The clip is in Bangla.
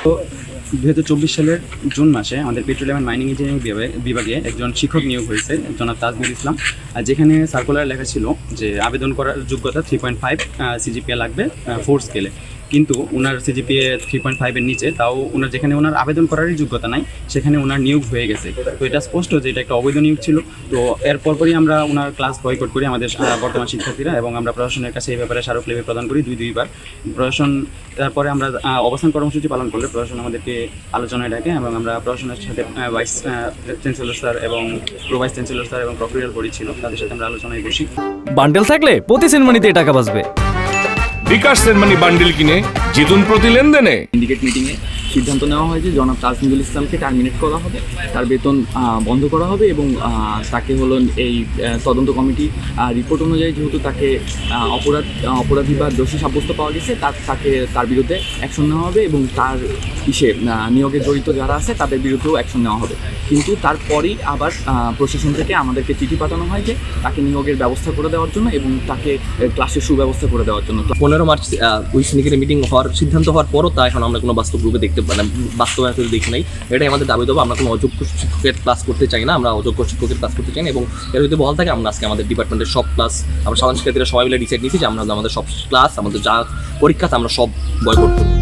তো 2024 সালের জুন মাসে আমাদের পেট্রোলিয়াম অ্যান্ড মাইনিং ইঞ্জিনিয়ারিং বিভাগে একজন শিক্ষক নিয়োগ হয়েছে, জনাব তাজমীর ইসলাম। আর যেখানে সার্কুলার লেখা ছিল যে আবেদন করার যোগ্যতা 3.5 সিজিপিএ লাগবে 4 স্কেলে, কিন্তু ওনার সিজিপিএ 3.5-এর নিচে, তাও ওনার যেখানে ওনার আবেদন করারই যোগ্যতা নাই সেখানে ওনার নিয়োগ হয়ে গেছে। তো এটা স্পষ্ট যে এটা একটা অবৈধ নিয়োগ ছিল। তো এর পরপরই আমরা ওনার ক্লাস বয়কট করি আমাদের বর্তমান শিক্ষার্থীরা, এবং আমরা প্রশাসনের কাছে এই ব্যাপারে স্মারকলিপি প্রদান করি দুইবার। প্রশাসন তারপরে আমরা অবস্থান কর্মসূচি পালন করলে প্রশাসন আমাদেরকে আলোচনায় ডাকে, এবং আমরা প্রশাসনের সাথে ভাইস চ্যান্সেলর স্যার এবং প্রো ভাইস চ্যান্সেলর স্যার এবং প্রক্রিয়াল বডি ছিল, তাদের সাথে আমরা আলোচনায় বসি। বান্ডেল থাকলে প্রতি সেনমানিতে টাকা বাঁচবে। বিকাশ সেনমানি বান্ডেল কিনে জিতুন প্রতি লেনদেনে। সিন্ডিকেট মিটিংয়ে সিদ্ধান্ত নেওয়া হয় যে জনাব তাজমীরুল ইসলামকে টার্মিনেট করা হবে, তার বেতন বন্ধ করা হবে, এবং তাকে হলো এই তদন্ত কমিটি রিপোর্ট অনুযায়ী যেহেতু তাকে অপরাধী বা দোষী সাব্যস্ত পাওয়া গেছে, তার বিরুদ্ধে অ্যাকশন নেওয়া হবে, এবং তার নিয়োগে জড়িত যারা আছে তাদের বিরুদ্ধেও অ্যাকশন নেওয়া হবে। কিন্তু তারপরেই আবার প্রশাসন থেকে আমাদেরকে চিঠি পাঠানো হয় যে তাকে নিয়োগের ব্যবস্থা করে দেওয়ার জন্য এবং তাকে ক্লাসের সুব্যবস্থা করে দেওয়ার জন্য। 15 মার্চ ওই সিন্ডিকেটের মিটিং হওয়ার সিদ্ধান্ত হওয়ার পরও তা এখন আমরা কোনো বাস্তব রূপে বাস্তবায়িত দেখি নাই। এটাই আমাদের দাবি দেবো। আমরা কোনো অযোগ্য শিক্ষকের ক্লাস করতে চাই না, আমরা অযোগ্য শিক্ষকের ক্লাস করতে চাই না, এবং এর যদি বহাল থাকে আমরা আজকে আমাদের ডিপার্টমেন্টের সব ক্লাস, আমরা সাধারণ শিক্ষার্থীরা সবাই মিলে ডিসাইড নিয়েছি যে আমরা আমাদের সব ক্লাস, আমাদের যা পরীক্ষা আমরা সব বয়কট করব।